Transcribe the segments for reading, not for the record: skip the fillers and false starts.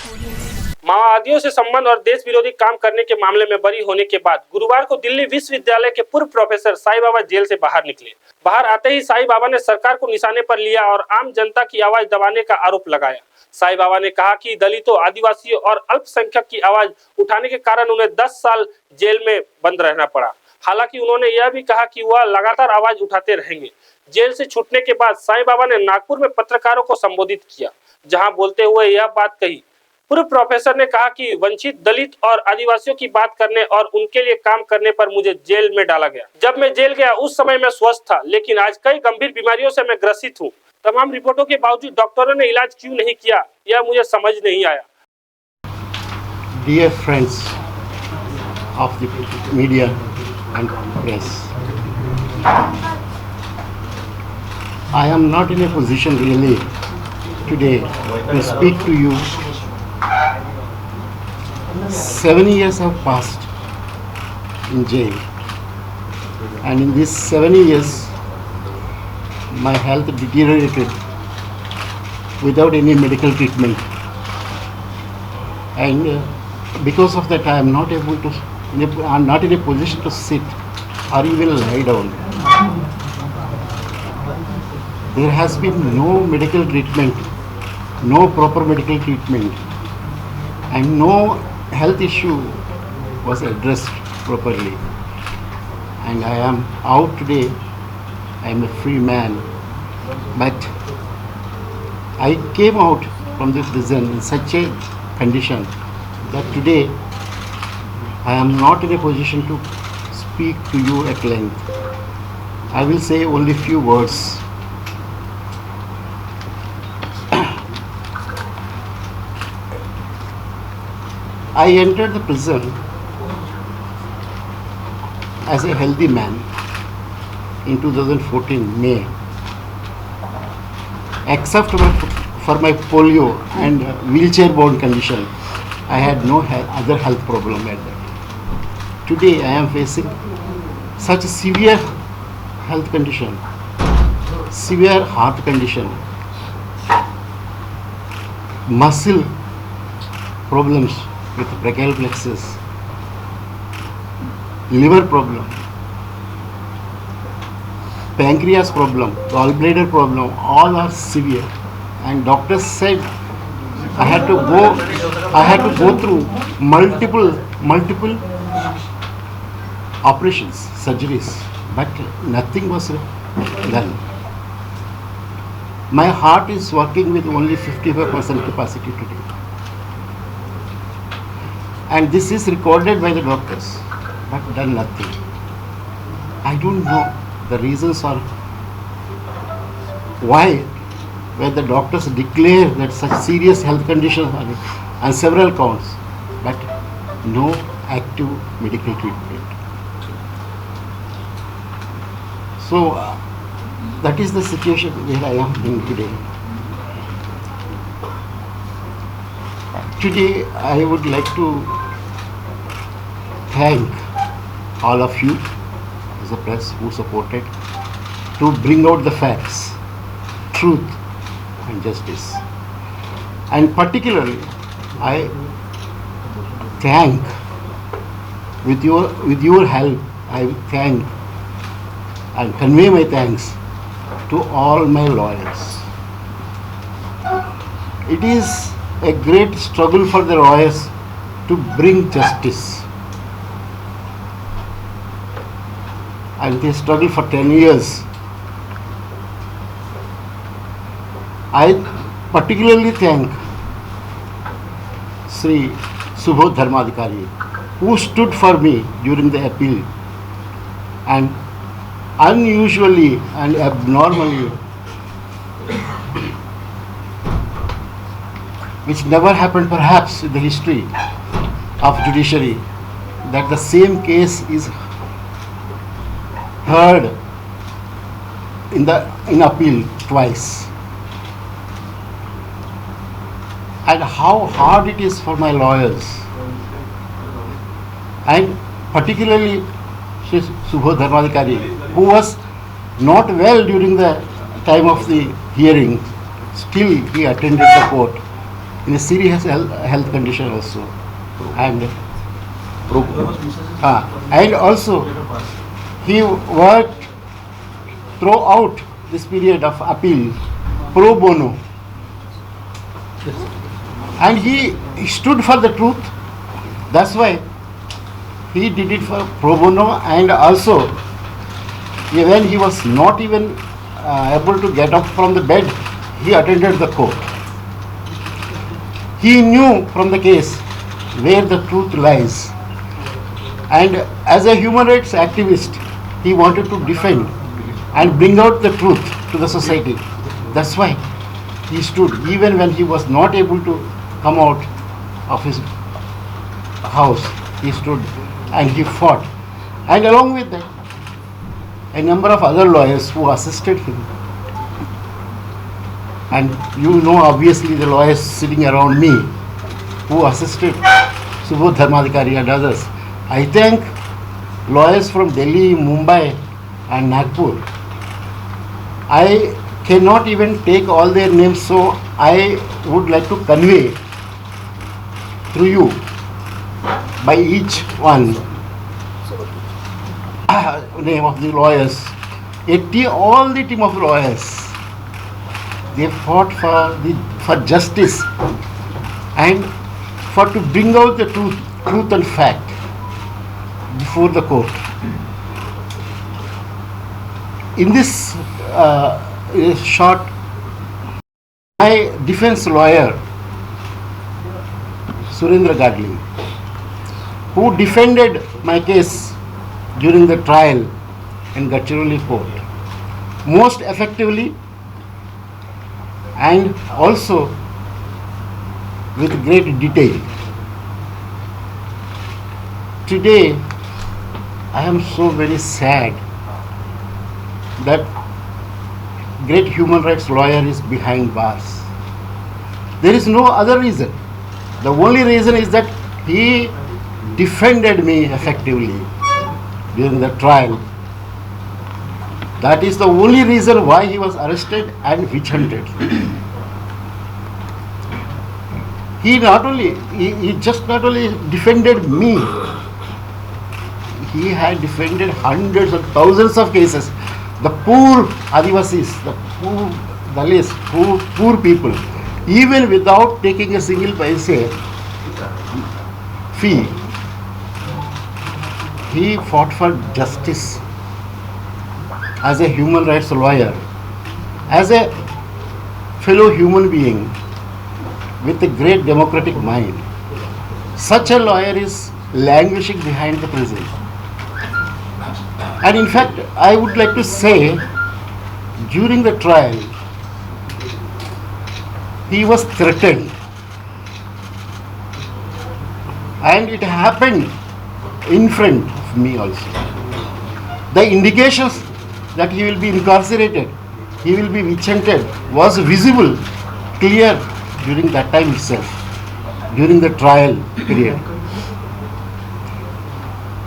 माओवादियों से संबंध और देश विरोधी काम करने के मामले में बरी होने के बाद गुरुवार को दिल्ली विश्वविद्यालय के पूर्व प्रोफेसर साई बाबा जेल से बाहर निकले। बाहर आते ही साई बाबा ने सरकार को निशाने पर लिया और आम जनता की आवाज दबाने का आरोप लगाया। साई बाबा ने कहा कि दलितों, आदिवासियों और अल्पसंख्यक की आवाज उठाने के कारण उन्हें 10 साल जेल में बंद रहना पड़ा। हालांकि उन्होंने यह भी कहा कि वह लगातार आवाज उठाते रहेंगे। जेल से छूटने के बाद साई बाबा ने नागपुर में पत्रकारों को संबोधित किया, जहां बोलते हुए यह बात कही। पूर्व प्रोफेसर ने कहा कि वंचित, दलित और आदिवासियों की बात करने और उनके लिए काम करने पर मुझे जेल में डाला गया। जब मैं जेल गया उस समय मैं स्वस्थ था, लेकिन आज कई गंभीर बीमारियों से मैं ग्रसित हूँ। तमाम रिपोर्टों के बावजूद डॉक्टरों ने इलाज क्यों नहीं किया, यह मुझे समझ नहीं आया। Dear friends of the media and press, I am not in a position really today to speak to you. 7 years have passed in jail, and in these 7 years my health deteriorated without any medical treatment, and because of that I am not able to, I am not in a position to sit or even lie down. There has been no medical treatment, no proper medical treatment, and no health issue was addressed properly. And I am out today. I am a free man, but I came out from the prison in such a condition that today I am not in a position to speak to you at length. I will say only few words. I entered the prison as a healthy man in 2014 May. Except for my polio and wheelchair-bound condition, I had no other health problem at that. Today I am facing such a severe health condition, severe heart condition, muscle problems with brachial plexus, liver problem, pancreas problem, gallbladder problem, all are severe. And doctors said I had to go through multiple operations, surgeries, but nothing was done. My heart is working with only 55% capacity today. And this is recorded by the doctors, but done nothing. I don't know the reasons or why, when the doctors declare that such serious health conditions and several counts, but no active medical treatment. So that is the situation where I am in today. Today I would like to thank all of you as a press who supported to bring out the facts, truth and justice. And particularly I thank, with your help, I thank and convey my thanks to all my lawyers. It is a great struggle for the lawyers to bring justice. And they struggle for 10 years. I particularly thank Sri Subodh Dharmadhikari, who stood for me during the appeal, and unusually and abnormally, which never happened perhaps in the history of judiciary, that the same case is heard in appeal twice. And how hard it is for my lawyers, and particularly Sri Subodh Dharmadhikari, who was not well during the time of the hearing, still he attended the court in a serious health condition also, and and also he worked throughout this period of appeal pro bono, and he stood for the truth. That's why he did it for pro bono, and also when he was not even able to get up from the bed, he attended the court. He knew from the case where the truth lies, and as a human rights activist, he wanted to defend and bring out the truth to the society. That's why he stood even when he was not able to come out of his house. He stood and he fought, and along with that, a number of other lawyers who assisted him. And you know, obviously, the lawyers sitting around me who assisted Subodh Dharmadhikari and others. I thank lawyers from Delhi, Mumbai and Nagpur. I cannot even take all their names, so I would like to convey through you by each one name of the lawyers. All the team of lawyers, they fought for justice and for to bring out the truth and fact before the court. In this short, my defense lawyer, Surendra Gadling, who defended my case during the trial in Gadchiroli court most effectively and also with great detail. Today, I am so very sad that great human rights lawyer is behind bars. There is no other reason. The only reason is that he defended me effectively during the trial. That is the only reason why he was arrested and witch hunted. He just not only defended me, he had defended hundreds of thousands of cases. The poor Adivasis, the poor Dalits, poor people, even without taking a single paise fee, he fought for justice as a human rights lawyer, as a fellow human being with a great democratic mind. Such a lawyer is languishing behind the prison. And in fact, I would like to say, during the trial, he was threatened. And it happened in front of me also. The indications that he will be incarcerated, he will be witch hunted, was visible, clear during that time itself, during the trial period.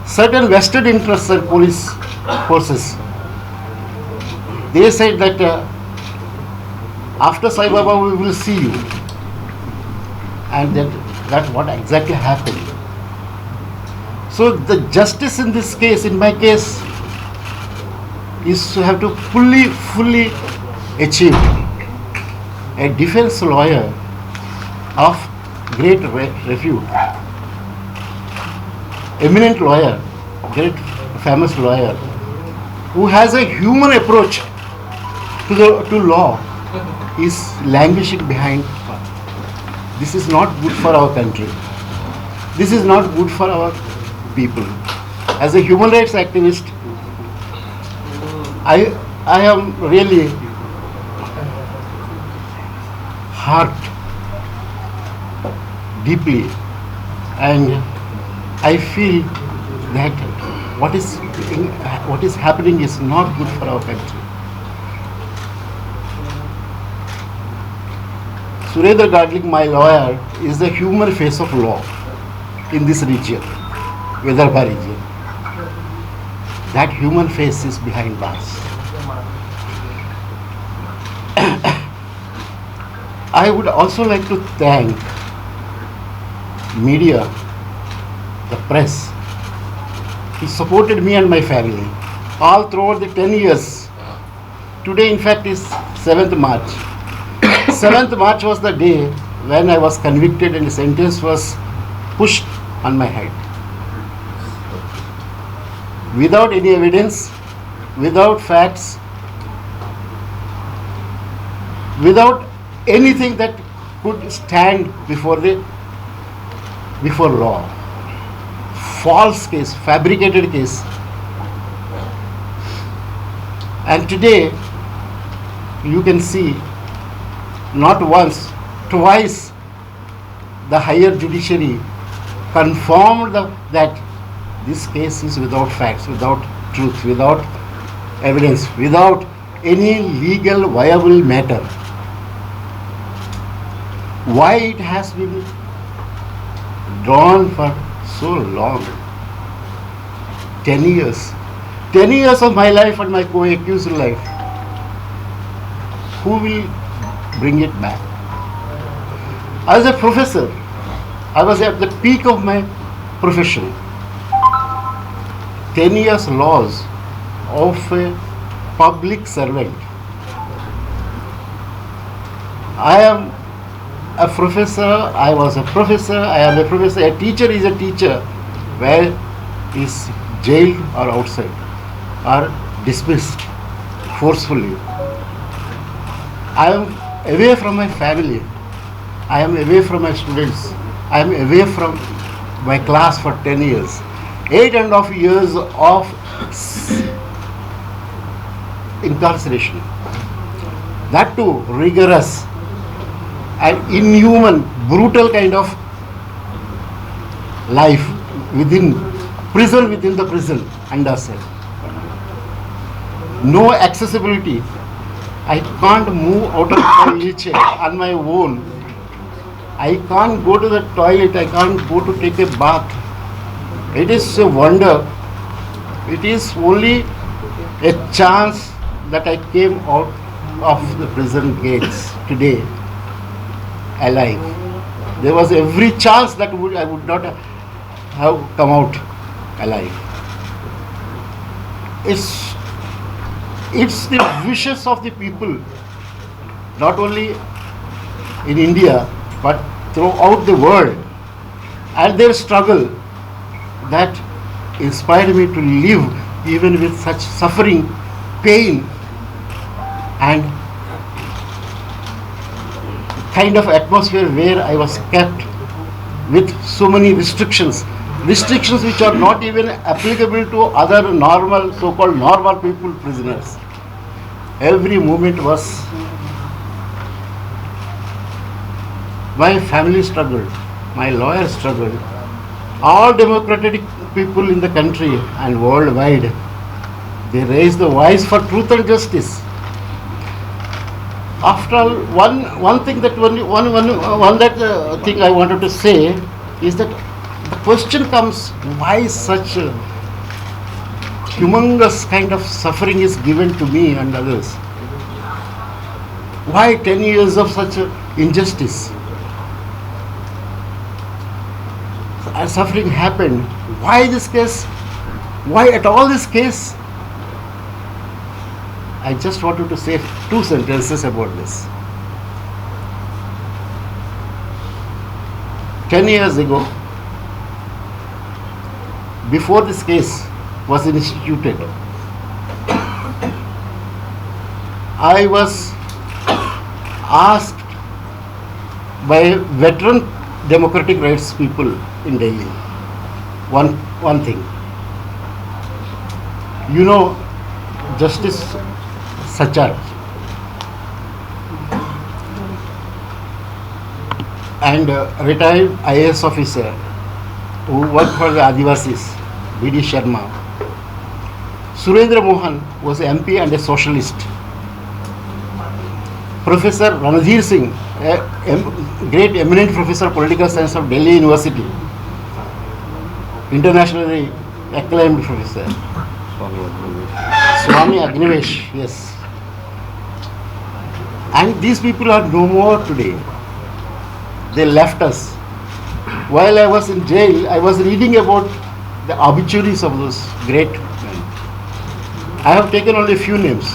Certain vested interests and police forces, they said that after Sai Baba we will see you, and that what exactly happened. So the justice in this case, in my case, is to have to fully achieve. A defense lawyer of great repute, eminent lawyer, great famous lawyer, who has a human approach to law, is languishing behind. This is not good for our country. This is not good for our people. As a human rights activist, I am really hurt deeply, and I feel that what is happening is not good for our country. Surendra Gadling, my lawyer, is the human face of law in this region, Vidarbha region. That human face is behind bars. I would also like to thank media, the press. He supported me and my family all throughout the 10 years. Today, in fact, is 7th March. 7th March was the day when I was convicted and the sentence was pushed on my head. Without any evidence, without facts, without anything that could stand before law. False case, fabricated case. And today you can see not once, twice the higher judiciary confirmed that this case is without facts, without truth, without evidence, without any legal viable matter. Why it has been drawn for so long? 10 years. 10 years of my life and my co-accused life. Who will bring it back? As a professor, I was at the peak of my profession. 10 years loss of a public servant. I am a professor, I was a professor, I am a professor. A teacher is a teacher, where is jailed or outside or dismissed forcefully. I am away from my family, I am away from my students, I am away from my class for 10 years. 8.5 years of incarceration. That too rigorous and inhuman, brutal kind of life within the prison under cell. No accessibility. I can't move out of my wheelchair on my own. I can't go to the toilet. I can't go to take a bath. It is a wonder. It is only a chance that I came out of the prison gates today alive. There was every chance that I would not have come out alive. It's the wishes of the people, not only in India but throughout the world, and their struggle that inspired me to live even with such suffering, pain, and kind of atmosphere where I was kept with so many restrictions which are not even applicable to other normal, so-called normal people, prisoners. Every moment was my family struggled, my lawyer struggled, all democratic people in the country and worldwide, they raised the voice for truth and justice. After all, one thing that thing I wanted to say is that the question comes, why such a humongous kind of suffering is given to me and others? Why 10 years of such injustice? Suffering happened. Why this case? Why at all this case? I just wanted to say 2 sentences about this. 10 years ago, before this case was instituted, I was asked by veteran democratic rights people in Delhi one thing. You know, Justice Sachar and retired IAS officer who worked for the Adivasis, B.D. Sharma. Surendra Mohan was MP and a socialist. Professor Ranadhir Singh, a great eminent professor of political science of Delhi University, internationally acclaimed professor. Swami Agnivesh, yes. And these people are no more today. They left us. While I was in jail, I was reading about the obituaries of those great men. I have taken only a few names.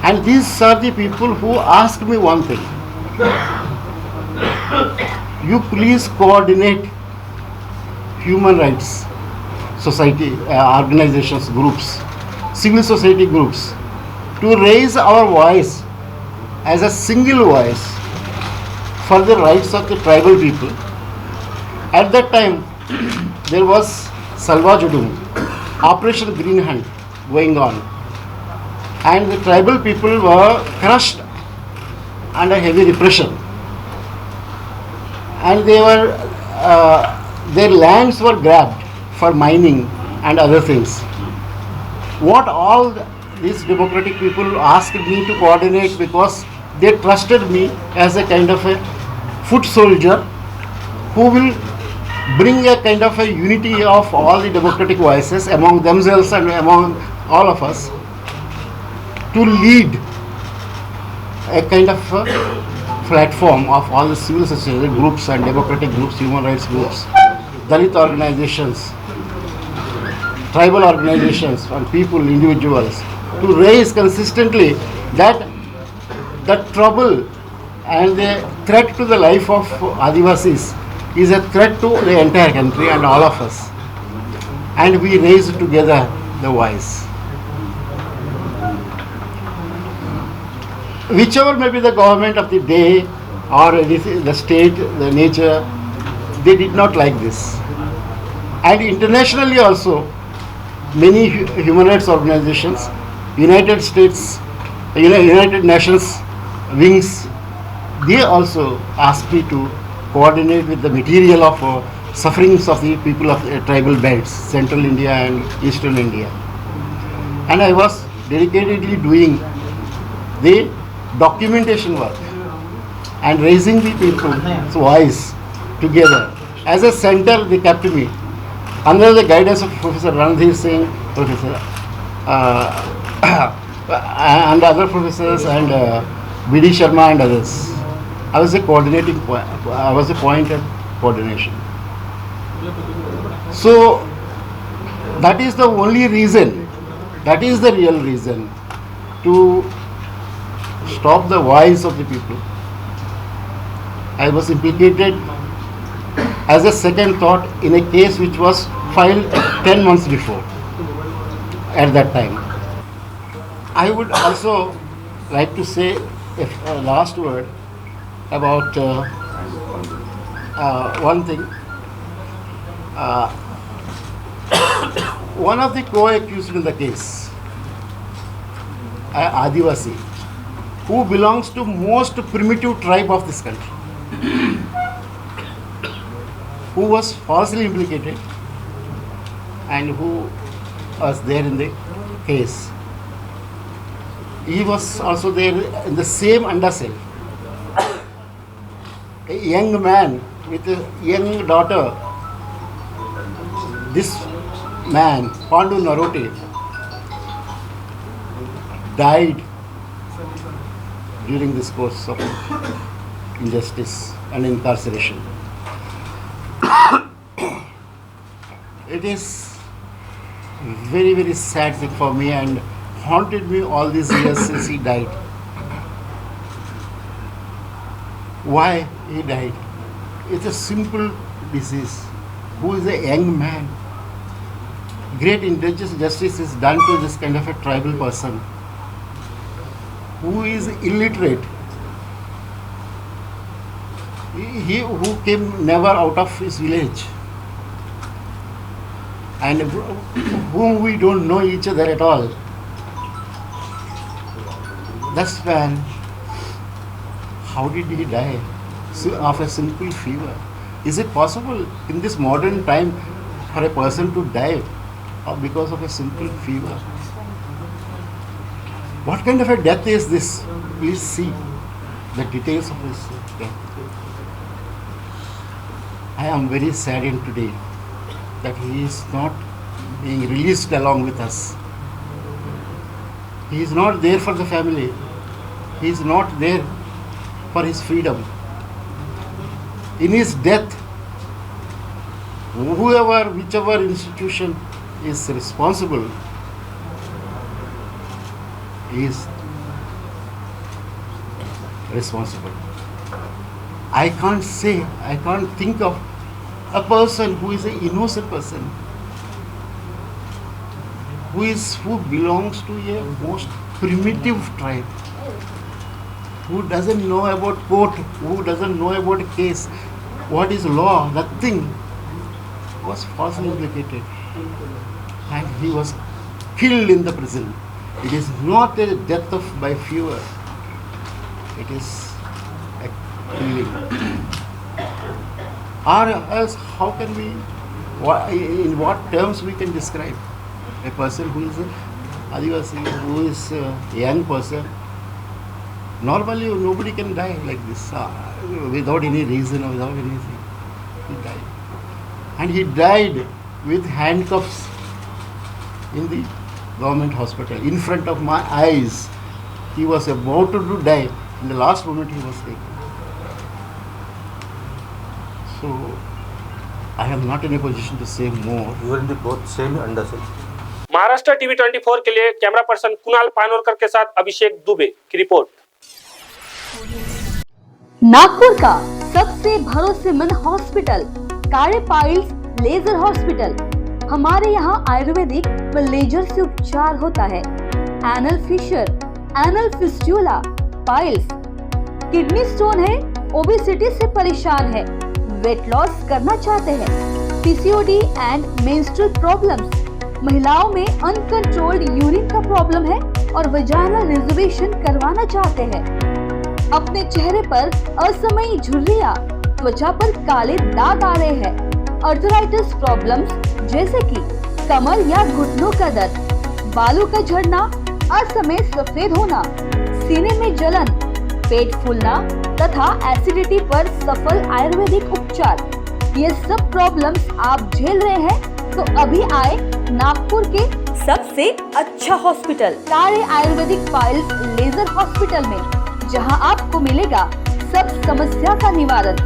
And these are the people who asked me one thing. You please coordinate human rights society, organizations, groups, civil society groups to raise our voice as a single voice for the rights of the tribal people. At that time, there was Salva Judum, Operation Green Hunt going on, and the tribal people were crushed under heavy repression, and their lands were grabbed for mining and other things. What all these democratic people asked me to coordinate, because they trusted me as a kind of a foot soldier who will bring a kind of a unity of all the democratic voices among themselves and among all of us, to lead a kind of a platform of all the civil society groups and democratic groups, human rights groups, Dalit organizations, tribal organizations and people, individuals, to raise consistently that the trouble and the threat to the life of Adivasis is a threat to the entire country and all of us. And we raised together the voice. Whichever may be the government of the day or the state, the nature, they did not like this. And internationally also, many human rights organizations, United States, United Nations wings, they also asked me to coordinate with the material of sufferings of the people of tribal belts, Central India and Eastern India. And I was dedicatedly doing the documentation work and raising the people's voice together. As a center, they kept me under the guidance of Professor Ranadhir Singh, Professor and other professors, and B.D. Sharma and others. I was a coordinating point. I was a point of coordination. So that is the only reason. That is the real reason to stop the voice of the people. I was implicated as a second thought in a case which was filed 10 months before at that time. I would also like to say a last word about one thing. One of the co-accused in the case, Adivasi, who belongs to most primitive tribe of this country, who was falsely implicated and who was there in the case. He was also there in the same undercell. A young man with a young daughter, this man, Pandu Narote, died during this course of injustice and incarceration. It is very, very sad thing for me and haunted me all these years since he died. Why he died? It's a simple disease. Who is a young man? Great injustice is done to this kind of a tribal person who is illiterate. He who came never out of his village and whom we don't know each other at all. That's when, how did he die? Of a simple fever. Is it possible in this modern time for a person to die because of a simple fever? What kind of a death is this? Please see the details of this death. I am very saddened today that he is not being released along with us. He is not there for the family. He is not there for his freedom. In his death, whichever institution is responsible is responsible. I can't think of a person who is an innocent person, who belongs to a most primitive tribe, who doesn't know about court, who doesn't know about case, what is law, nothing, was falsely implicated and he was killed in the prison. It is not a death by fever, it is a killing. Or else how can we, in what terms we can describe a person who is a Adivasi, who is a young person? Normally nobody can die like this without any reason or without anything. He died. And he died with handcuffs in the government hospital in front of my eyes. He was about to die. In the last moment he was taken. So I am not in a position to say more. You are in the both same understand. Maharashtra TV 24 के लिए camera person Kunal पानोरकर के साथ अभिषेक दुबे की report. Nagpur का सबसे भरोसेमंद hospital कार्य piles laser hospital. हमारे यहाँ आयुर्वेदिक व लेजर से उपचार होता है। Anal fissure, anal fistula, piles, kidney stone है, ओबेसिटी से परेशान है, वेट लॉस करना चाहते हैं, पीसीओडी एंड मेंस्ट्रुअल प्रॉब्लम्स, महिलाओं में अनकंट्रोल्ड यूरिन का प्रॉब्लम है और वजाइनल रिजर्वेशन करवाना चाहते हैं, अपने चेहरे पर असमयी झुर्रियां, त्वचा पर काले दाग आ रहे हैं, अर्थराइटिस प्रॉब्लम्स जैसे कि कमर या घुटनों का दर्द, बालों का झड़ना, असमय सफेद होना, सीने में जलन, पेट फूलना तथा एसिडिटी पर सफल आयुर्वेदिक उपचार, ये सब प्रॉब्लम्स आप झेल रहे हैं तो अभी आए नागपुर के सबसे अच्छा हॉस्पिटल कार्य आयुर्वेदिक पाइल्स लेजर हॉस्पिटल में, जहां आपको मिलेगा सब समस्या का निवारण।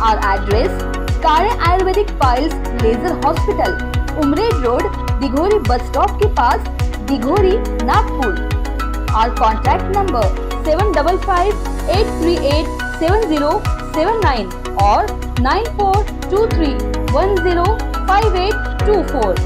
और एड्रेस कार्य ayurvedic piles laser hospital, Umred road, Dighori bus stop के पास, दिघोरी, नागपुर। और कॉन्टैक्ट नंबर 7558387079 और 9423105824।